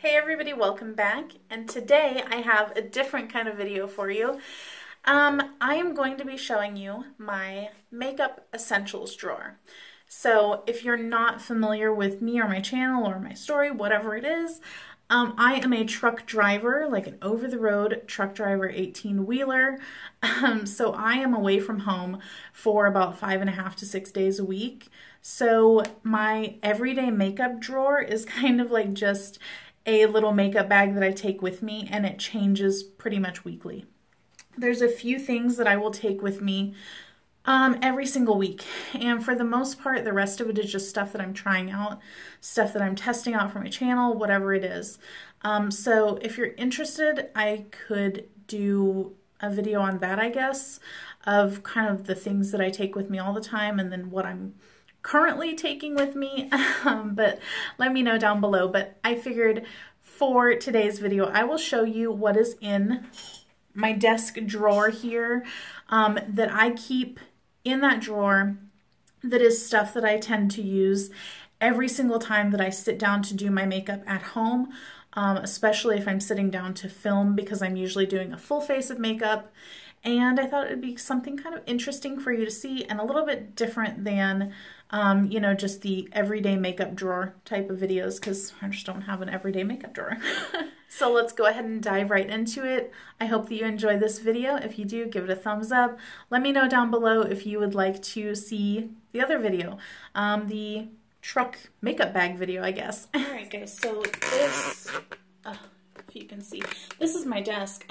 Hey everybody, welcome back, and today I have a different kind of video for you. I am going to be showing you my makeup essentials drawer. So if you're not familiar with me or my channel or my story, whatever it is, I am a truck driver, like an over-the-road truck driver 18-wheeler. So I am away from home for about 5.5 to 6 days a week. So my everyday makeup drawer is kind of like just a little makeup bag that I take with me, and it changes pretty much weekly. There's a few things that I will take with me every single week, and for the most part the rest of it is just stuff that I'm trying out, stuff that I'm testing out for my channel, whatever it is. So if you're interested, I could do a video on that, I guess, of kind of the things that I take with me all the time and then what I'm currently taking with me, but let me know down below. But I figured for today's video I will show you what is in my desk drawer here, that I keep in that drawer, that is stuff that I tend to use every single time that I sit down to do my makeup at home, especially if I'm sitting down to film, because I'm usually doing a full face of makeup. And I thought it would be something kind of interesting for you to see, and a little bit different than, you know, just the everyday makeup drawer type of videos, because I just don't have an everyday makeup drawer. So let's go ahead and dive right into it. I hope that you enjoy this video. If you do, give it a thumbs up. Let me know down below if you would like to see the other video, the truck makeup bag video, I guess. All right, guys, so this, if you can see, this is my desk.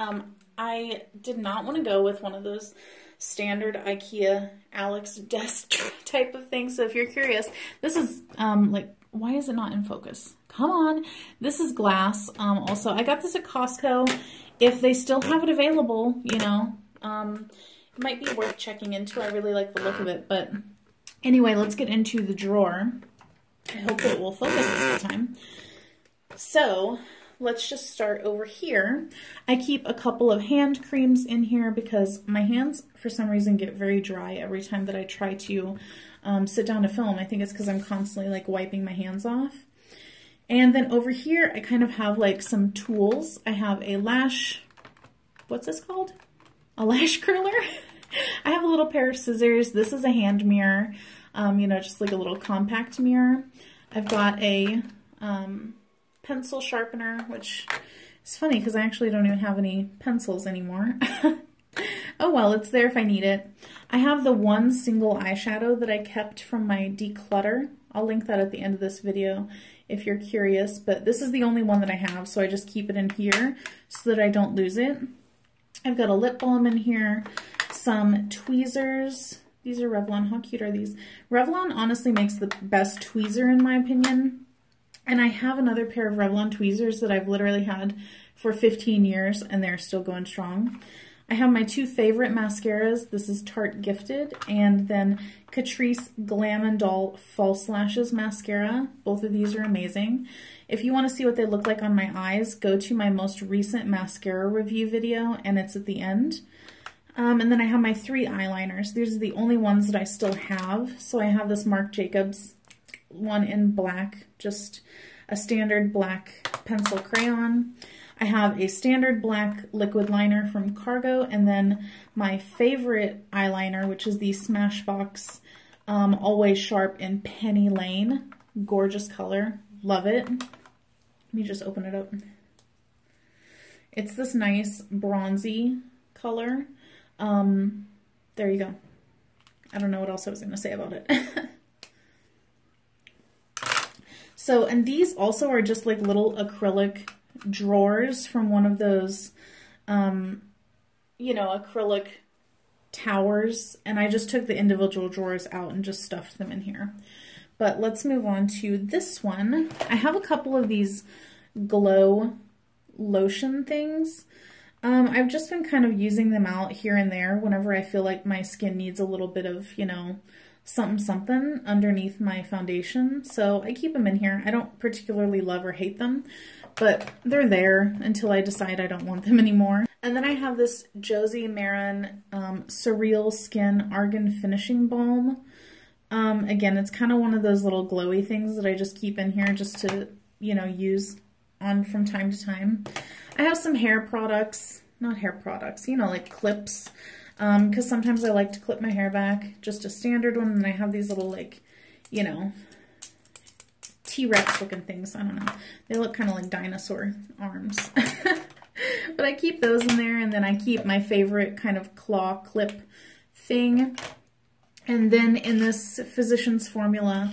I did not want to go with one of those standard IKEA Alex desk type of things. So if you're curious, this is like, why is it not in focus? Come on. This is glass. Also, I got this at Costco. If they still have it available, you know, it might be worth checking into. I really like the look of it. But anyway, let's get into the drawer. I hope that it will focus this time. So let's just start over here. I keep a couple of hand creams in here because my hands, for some reason, get very dry every time that I try to sit down to film. I think it's because I'm constantly like wiping my hands off. And then over here, I kind of have like some tools. I have a lash, what's this called? A lash curler. I have a little pair of scissors. This is a hand mirror, you know, just like a little compact mirror. I've got a pencil sharpener, which is funny because I actually don't even have any pencils anymore. Oh well, it's there if I need it. I have the one single eyeshadow that I kept from my declutter. I'll link that at the end of this video if you're curious, but this is the only one that I have, so I just keep it in here so that I don't lose it. I've got a lip balm in here, some tweezers. These are Revlon. How cute are these? Revlon honestly makes the best tweezer in my opinion. And I have another pair of Revlon tweezers that I've literally had for 15 years, and they're still going strong. I have my two favorite mascaras. This is Tarte Gifted, and then Catrice Glam Doll False Lashes Mascara. Both of these are amazing. If you want to see what they look like on my eyes, go to my most recent mascara review video, and it's at the end. And then I have my 3 eyeliners. These are the only ones that I still have. So I have this Marc Jacobs one in black, just a standard black pencil crayon. I have a standard black liquid liner from Cargo, and then my favorite eyeliner, which is the Smashbox Always Sharp in Penny Lane. Gorgeous color. Love it. Let me just open it up. It's this nice bronzy color. There you go. I don't know what else I was going to say about it. So, and these also are just like little acrylic drawers from one of those, you know, acrylic towers. And I just took the individual drawers out and just stuffed them in here. But let's move on to this one. I have a couple of these glow lotion things. I've just been kind of using them out here and there whenever I feel like my skin needs a little bit of, you know, something underneath my foundation. So I keep them in here. I don't particularly love or hate them, but they're there until I decide I don't want them anymore. And then I have this Josie Maran Surreal Skin Argan Finishing Balm. Again, it's kind of one of those little glowy things that I just keep in here just to, you know, use on from time to time. I have some hair products, not hair products, you know, like clips, because sometimes I like to clip my hair back, just a standard one, and I have these little, like, you know, T-Rex looking things. I don't know. They look kind of like dinosaur arms. But I keep those in there, and then I keep my favorite kind of claw clip thing. And then in this Physicians Formula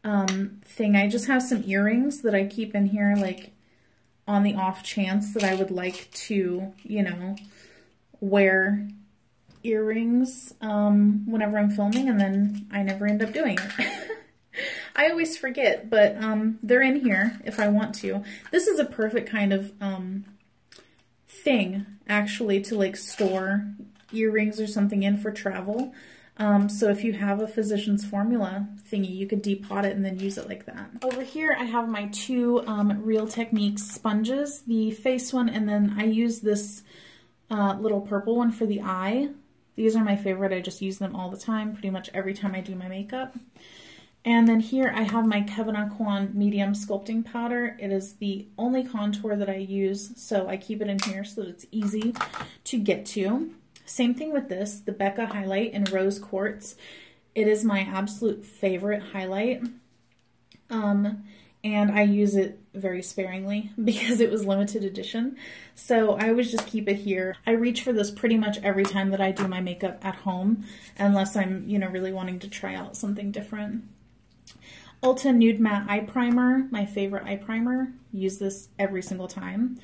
thing, I just have some earrings that I keep in here, like on the off chance that I would like to, you know, wear earrings whenever I'm filming, and then I never end up doing it. I always forget, but they're in here if I want to. This is a perfect kind of thing, actually, to like store earrings or something in for travel. So if you have a Physicians Formula thingy, you could depot it and then use it like that. Over here, I have my two Real Techniques sponges, the face one, and then I use this little purple one for the eye. These are my favorite. I just use them all the time, pretty much every time I do my makeup. And then here I have my Kevin Aucoin Medium Sculpting Powder. It is the only contour that I use, so I keep it in here so that it's easy to get to. Same thing with this, the Becca Highlight in Rose Quartz. It is my absolute favorite highlight, and I use it very sparingly because it was limited edition. So I always just keep it here. I reach for this pretty much every time that I do my makeup at home, unless I'm, you know, really wanting to try out something different. Ulta Nude Matte Eye Primer, my favorite eye primer. Use this every single time.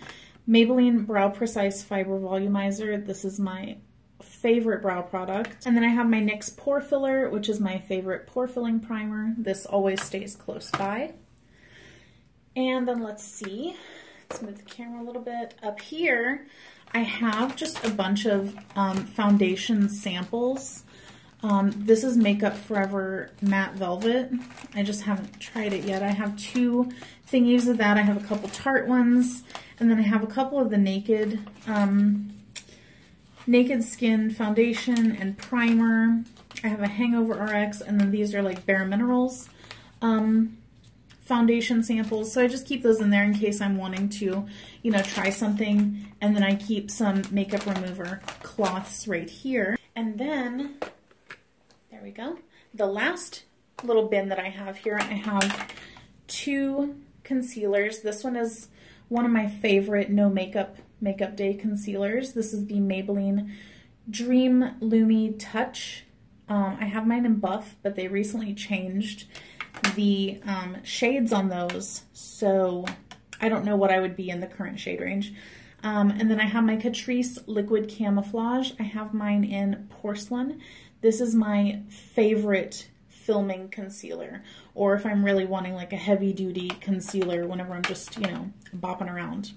Maybelline Brow Precise Fiber Volumizer. This is my favorite brow product. And then I have my NYX Pore Filler, which is my favorite pore filling primer. This always stays close by. And then let's see, let's move the camera a little bit. Up here, I have just a bunch of foundation samples. This is Makeup Forever Matte Velvet. I just haven't tried it yet. I have two thingies of that. I have a couple Tarte ones, and then I have a couple of the Naked Skin foundation and primer. I have a Hangover RX, and then these are like Bare Minerals foundation samples. So I just keep those in there in case I'm wanting to, you know, try something. And then I keep some makeup remover cloths right here. And then, there we go. The last little bin that I have here, I have two concealers. This one is one of my favorite no makeup day concealers. This is the Maybelline Dream Lumi Touch. I have mine in buff, but they recently changed the shades on those, so I don't know what I would be in the current shade range. And then I have my Catrice Liquid Camouflage. I have mine in Porcelain. This is my favorite filming concealer, or if I'm really wanting like a heavy duty concealer whenever I'm just, you know, bopping around.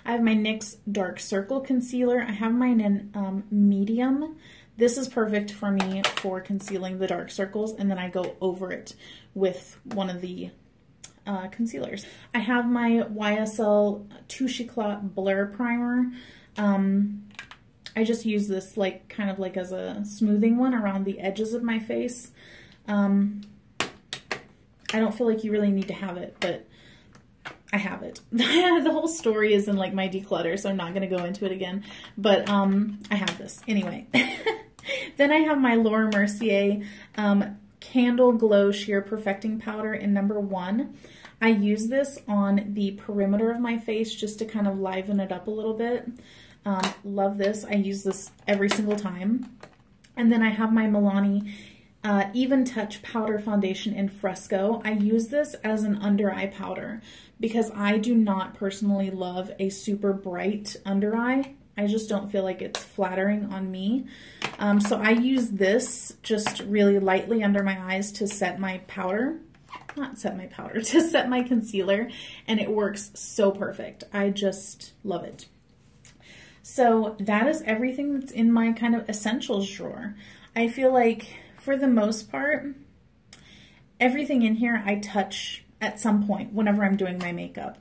I have my NYX Dark Circle Concealer. I have mine in medium. This is perfect for me for concealing the dark circles, and then I go over it with one of the concealers. I have my YSL Touche Éclat Blur Primer. I just use this like kind of like as a smoothing one around the edges of my face. I don't feel like you really need to have it, but I have it. The whole story is in like my declutter, so I'm not going to go into it again, but I have this anyway. Then I have my Laura Mercier Candle Glow Sheer Perfecting Powder in number 1. I use this on the perimeter of my face just to kind of liven it up a little bit. Love this. I use this every single time. And then I have my Milani Even Touch Powder Foundation in Fresco. I use this as an under eye powder because I do not personally love a super bright under eye. I just don't feel like it's flattering on me. So I use this just really lightly under my eyes to set my powder. Not set my powder, to set my concealer, and it works so perfect. I just love it. So that is everything that's in my kind of essentials drawer. I feel like for the most part, everything in here I touch at some point whenever I'm doing my makeup.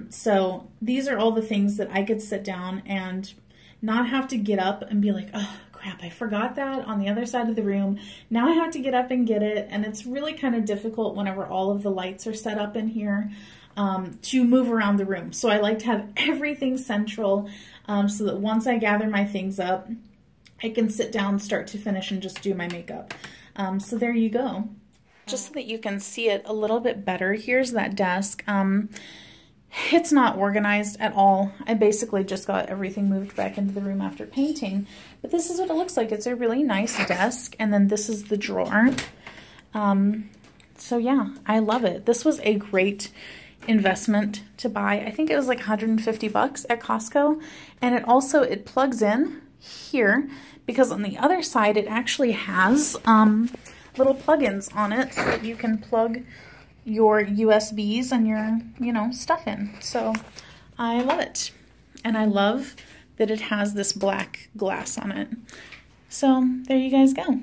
So these are all the things that I could sit down and not have to get up and be like, oh crap, I forgot that on the other side of the room. Now I have to get up and get it. And it's really kind of difficult whenever all of the lights are set up in here. to move around the room. So I like to have everything central so that once I gather my things up, I can sit down start to finish and just do my makeup. So there you go. Just so that you can see it a little bit better, here's that desk. It's not organized at all. I basically just got everything moved back into the room after painting. But this is what it looks like. It's a really nice desk. And then this is the drawer. So yeah, I love it. This was a great investment to buy. I think it was like 150 bucks at Costco. And it plugs in here because on the other side it actually has little plugins on it so that you can plug your USBs and your, stuff in. So I love it. And I love that it has this black glass on it. So there you guys go.